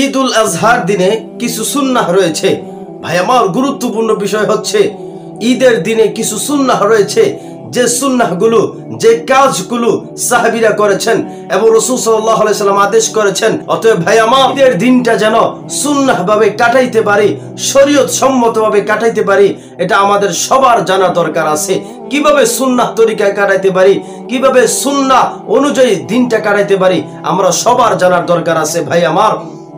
ঈদুল আজহার দিনে কিছু সুন্নাহ রয়েছে। ভাই আমার, গুরুত্বপূর্ণ বিষয় হচ্ছে ঈদের দিনে কিছু সুন্নাহ রয়েছে, যে সুন্নাহগুলো, যে কাজগুলো সাহাবীরা করেছেন এবং রাসূল সাল্লাল্লাহু আলাইহি সাল্লাম আদেশ করেছেন। অতএব ভাই আমার, ঈদের দিনটা যেন সুন্নাহ ভাবে কাটাইতে পারি, শরীয়ত সম্মত ভাবে কাটাইতে পারি, এটা আমাদের সবার জানা দরকার আছে। কিভাবে সুন্নাহ তরিকায় কাটাইতে পারি, কিভাবে সুন্নাহ অনুযায়ী দিনটা কাটাইতে পারি, আমরা সবার জানার দরকার আছে। ভাই আমার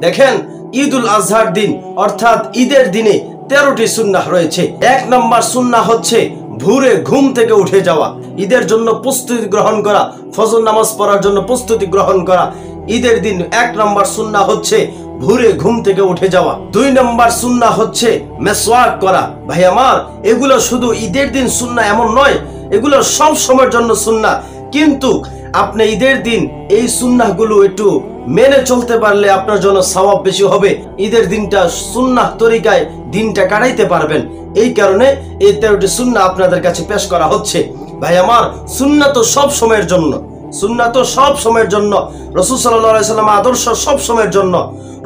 দেখেন, ঈদুল আজহার দিন অর্থাৎ ঈদের দিনে 13টি সুন্নাহ রয়েছে। 1 নম্বর সুন্নাহ হচ্ছে ভোরে ঘুম থেকে উঠে যাওয়া, ঈদের জন্য প্রস্তুতি গ্রহণ করা, ফজর নামাজ পড়ার জন্য প্রস্তুতি গ্রহণ করা। ঈদের দিন 1 নম্বর সুন্নাহ হচ্ছে ভোরে ঘুম থেকে উঠে যাওয়া। 2 নম্বর সুন্নাহ হচ্ছে মেসওয়াক করা। ভাই আমার, এগুলো শুধু ঈদের দিন সুন্নাহ এমন নয়, এগুলো সব সময়ের জন্য সুন্নাহ। কিন্তু আপনি ঈদের দিন এই সুন্নাহগুলো একটু মেনে চলতে পারলে আপনার জন্য সওয়াব বেশি হবে। ঈদের দিনটা সুন্নাহ তরিকায় দিনটা কাটাইতে পারবেন। এই কারণে এই 13টি সুন্নাহ আপনাদের কাছে পেশ করা হচ্ছে। ভাই আমার, সুন্নাহ তো সব সময়ের জন্য, সুন্নাহ তো সব সময়ের জন্য। রাসূল সাল্লাল্লাহু আলাইহি সাল্লামের আদর্শ সব সময়ের জন্য,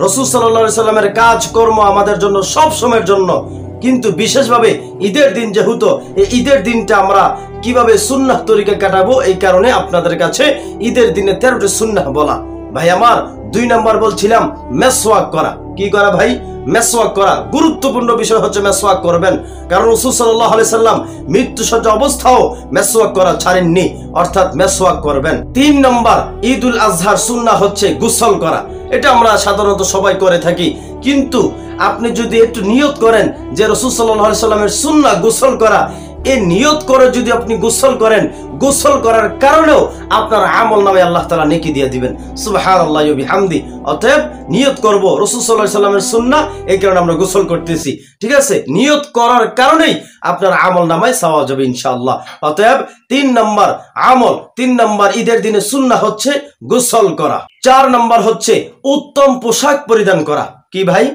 রাসূল সাল্লাল্লাহু আলাইহি সাল্লামের কাজকর্ম আমাদের জন্য সব সময়ের জন্য। কিন্তু বিশেষভাবে ঈদের দিন যেহেতু, এই ঈদের দিনটা আমরা কিভাবে সুন্নাহ তরিকা কাটাবো, এই কারণে আপনাদের কাছে ঈদের দিনে 13টি সুন্নাহ বলা। ভাই আমার, 2 নম্বর বলছিলাম মেসওয়াক করা। কি করা ভাই? মেসওয়াক করা। গুরুত্বপূর্ণ বিষয় হচ্ছে মেসওয়াক করবেন, কারণ রাসূল সাল্লাল্লাহু আলাইহি সাল্লাম মৃত্যুসজ্জা অবস্থাও মেসওয়াক করা ছাড়েননি, অর্থাৎ মেসওয়াক করবেন। 3 নম্বর ঈদুল আজহার সুন্নাহ হচ্ছে গোসল করা। এটা আমরা সাধারণত সবাই করে থাকি, কিন্তু আপনি যদি একটু নিয়ত করেন যে রাসূল সাল্লাল্লাহু আলাইহি সাল্লামের সুন্নাহ গোসল করা, এই নিয়ত করে যদি আপনি গোসল করেন, গোসল করার কারণেও আপনার আমল নামে আল্লাহ তাআলা নেকি দিয়ে দিবেন। সুবহানাল্লাহি ওয়া বিহামদি। অতএব নিয়ত করব রাসূল সাল্লাল্লাহু আলাইহি সাল্লামের সুন্নাহ, এই কারণে আমরা গোসল করতেছি। ঠিক আছে, নিয়ত করার কারণেই আপনার আমল নামায় সওয়াব যাবে ইনশাআল্লাহ। অতএব 3 নম্বর আমল, 3 নম্বর ঈদের দিনে সুন্নাহ হচ্ছে গোসল করা। 4 নম্বর হচ্ছে উত্তম পোশাক পরিধান করা। কি ভাই?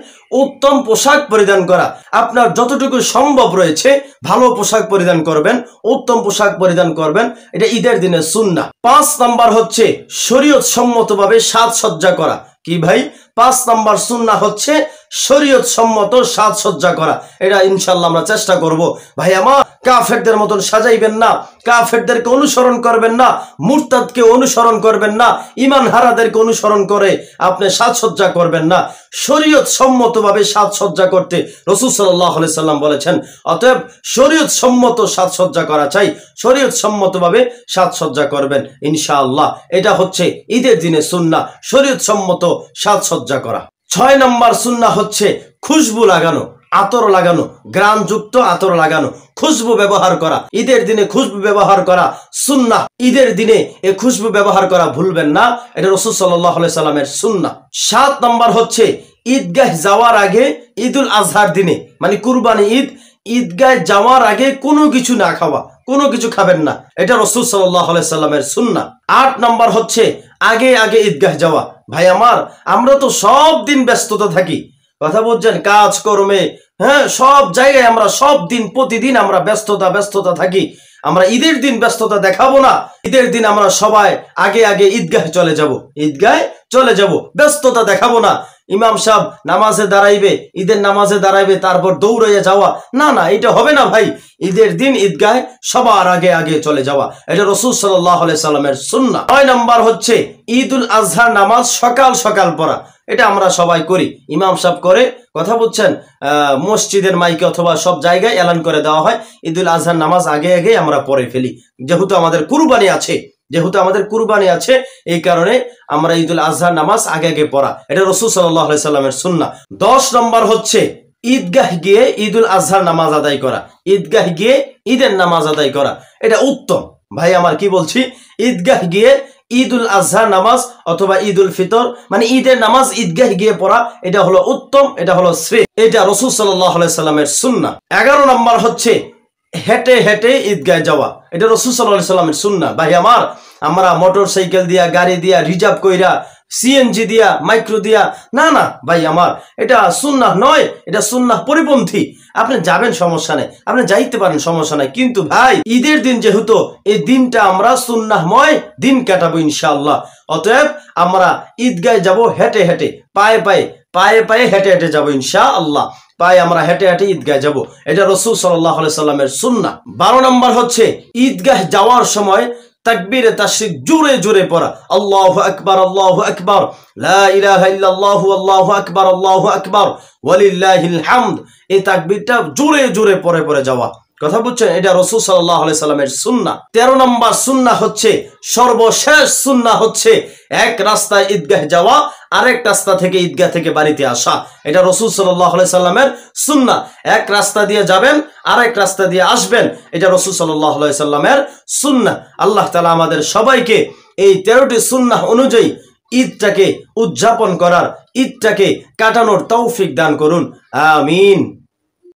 উত্তম পোশাক পরিধান করা। আপনার যতটুকু সম্ভব রয়েছে ভালো পোশাক পরিধান করবেন, উত্তম পোশাক পরিধান করবেন, এটা ঈদের দিনে সুন্নাহ। 5 নম্বর হচ্ছে শরীয়ত সম্মতভাবে সাজসজ্জা করা। কি ভাই? 5 নম্বর সুন্নাহ হচ্ছে শরীয়ত সম্মত সাজসজ্জা করা। এটা ইনশাআল্লাহ আমরা চেষ্টা করব। ভাই আমার, কাফেরদের মতন সাজাইবেন না, কাফেরদেরকে অনুসরণ করবেন না, মুরতাদকে অনুসরণ করবেন না, ঈমান হারাদেরকে অনুসরণ করে আপনি সাজসজ্জা করবেন না। শরীয়ত সম্মতভাবে সাজসজ্জা করতে রাসূল সাল্লাল্লাহু আলাইহি সাল্লাম বলেছেন। অতএব শরীয়ত সম্মত সাজসজ্জা করা চাই, শরীয়ত সম্মতভাবে সাজসজ্জা করবেন ইনশাআল্লাহ। এটা হচ্ছে ঈদের দিনে সুন্নাহ, শরীয়ত সম্মত সাজসজ্জা করা। 6 নম্বর সুন্নাহ হচ্ছে খুশবু লাগানো, আতর লাগানো, ঘ্রাণযুক্ত আতর লাগানো, খুশবু ব্যবহার করা। ঈদের দিনে খুশবু ব্যবহার করা সুন্নাহ। ঈদের দিনে এই খুশবু ব্যবহার করা ভুলবেন না, এটা রাসূল সাল্লাল্লাহু আলাইহি সাল্লামের সুন্নাহ। 7 নম্বর হচ্ছে ঈদগাহ যাওয়ার আগে, ঈদুল আজহার দিনে মানে কুরবানি ঈদ, ঈদগাহ যাওয়ার আগে কোনো কিছু না খাওয়া, কোনো কিছু খাবেন না, এটা রাসূল সাল্লাল্লাহু আলাইহি সাল্লামের সুন্নাহ। 8 নম্বর হচ্ছে আগে আগে ঈদগাহ যাওয়া। ভাই আমার, আমরা তো সব দিন ব্যস্ততা থাকি, কথা বলছেন, কাজ কর্মে, হ্যাঁ, সব জায়গায় আমরা সব দিন প্রতিদিন আমরা ব্যস্ততা থাকি। আমরা ঈদের দিন ব্যস্ততা দেখাবো না, ঈদের দিন আমরা সবাই আগে আগে ঈদগাহ চলে যাব, ঈদগাহে চলে যাব, ব্যস্ততা দেখাবো না। ইমাম সাহেব নামাজে দাঁড়াইবে, ঈদের নামাজে দাঁড়াইবে, তারপর দৌড়াইয়া যাওয়া, না না, এটা হবে না ভাই। ঈদের দিন ঈদগাহে সবার আগে আগে চলে যাওয়া, এটা রাসূল সাল্লাল্লাহু আলাইহি সাল্লামের সুন্নাহ। 9 নম্বর হচ্ছে ঈদুল আজহার নামাজ সকাল সকাল পড়া। এটা আমরা সবাই করি, ইমাম সাহেব করে, কথা বলছেন, মসজিদের মাইকে অথবা সব জায়গায় এলান করে দেওয়া হয় ঈদুল আজহার নামাজ আগে আগে আমরা পড়ে ফেলি। যেহেতু আমাদের কুরবানি আছে, এই কারণে আমরা ঈদুল আজহার নামাজ আগে আগে পড়া, এটা রাসূল সাল্লাল্লাহু আলাইহি সাল্লামের সুন্নাহ। 10 নম্বর হচ্ছে ঈদগাহ গিয়ে ঈদুল আজহার নামাজ আদায় করা, ঈদগাহ গিয়ে ঈদের নামাজ আদায় করা, এটা উত্তম। ভাই আমার, কি বলছি, ঈদগাহ গিয়ে ঈদুল আজহার নামাজ অথবা ঈদুল ফিতর মানে ঈদের নামাজ ঈদগাহ গিয়ে পড়া, এটা হলো উত্তম, এটা হলো শ্রেয়, এটা রাসূল সাল্লাল্লাহু আলাইহি সাল্লামের সুন্নাহ। 11 নম্বর হচ্ছে হেঁটে হেঁটে ঈদগাহ যাওয়া, এটা রাসূল সাল্লাল্লাহু আলাইহি সাল্লামের সুন্নাহ। ভাই আমার, আমরা মোটরসাইকেল দিয়া, গাড়ি দিয়া, রিজার্ভ কইরা, সিএনজি দিয়া, মাইক্রো দিয়া, না না ভাই আমার, এটা সুন্নাহ নয়, এটা সুন্নাহ পরিপন্থী। আপনি যাবেন সমস্যা নেই, আপনি যাইতে পারেন সমস্যা নাই, কিন্তু ভাই ঈদের দিন যেহেতু, এই দিনটা আমরা সুন্নাহময় দিন কাটাবো ইনশাআল্লাহ। অতএব আমরা ঈদগাহে যাব হেঁটে হেঁটে, পায়ে পায়ে, পায়ে পায়ে হেঁটে হেঁটে যাবো ইনশাআল্লাহ। পায়ে আমরা হেঁটে হেঁটে ঈদগাহ যাব, এটা রাসূল সাল্লাল্লাহু আলাইহি সাল্লামের সুন্নাহ। 12 নম্বর হচ্ছে ঈদগাহ যাওয়ার সময় তাকবীরে তাশরিক জোরে জোরে পড়া, আল্লাহু আকবার আল্লাহু আকবার, লা ইলাহা ইল্লাল্লাহু আল্লাহু আকবার আল্লাহু আকবার ওয়ালিল্লাহিল হামদ। এই তাকবীরটা জোরে জোরে পড়ে পড়ে যাওয়া, কথা বুঝছেন, এটা রাসূল সাল্লাল্লাহু আলাইহি সাল্লামের সুন্নাহ। 13 নম্বর সুন্নাহ হচ্ছে, সর্বশেষ সুন্নাহ হচ্ছে এক রাস্তায় ঈদগাহ যাওয়া, আরেক রাস্তা থেকে ঈদগাহ থেকে বাড়িতে আসা, এটা রাসূল সাল্লাল্লাহু আলাইহি সাল্লামের সুন্নাহ। এক রাস্তা দিয়ে যাবেন, আরেক রাস্তা দিয়ে আসবেন, এটা রাসূল সাল্লাল্লাহু আলাইহি সাল্লামের সুন্নাহ। আল্লাহ তাআলা আমাদের সবাইকে এই 13টি সুন্নাহ অনুযায়ী ঈদটাকে উদযাপন করার, ঈদটাকে কাটানোর তৌফিক দান করুন, আমিন।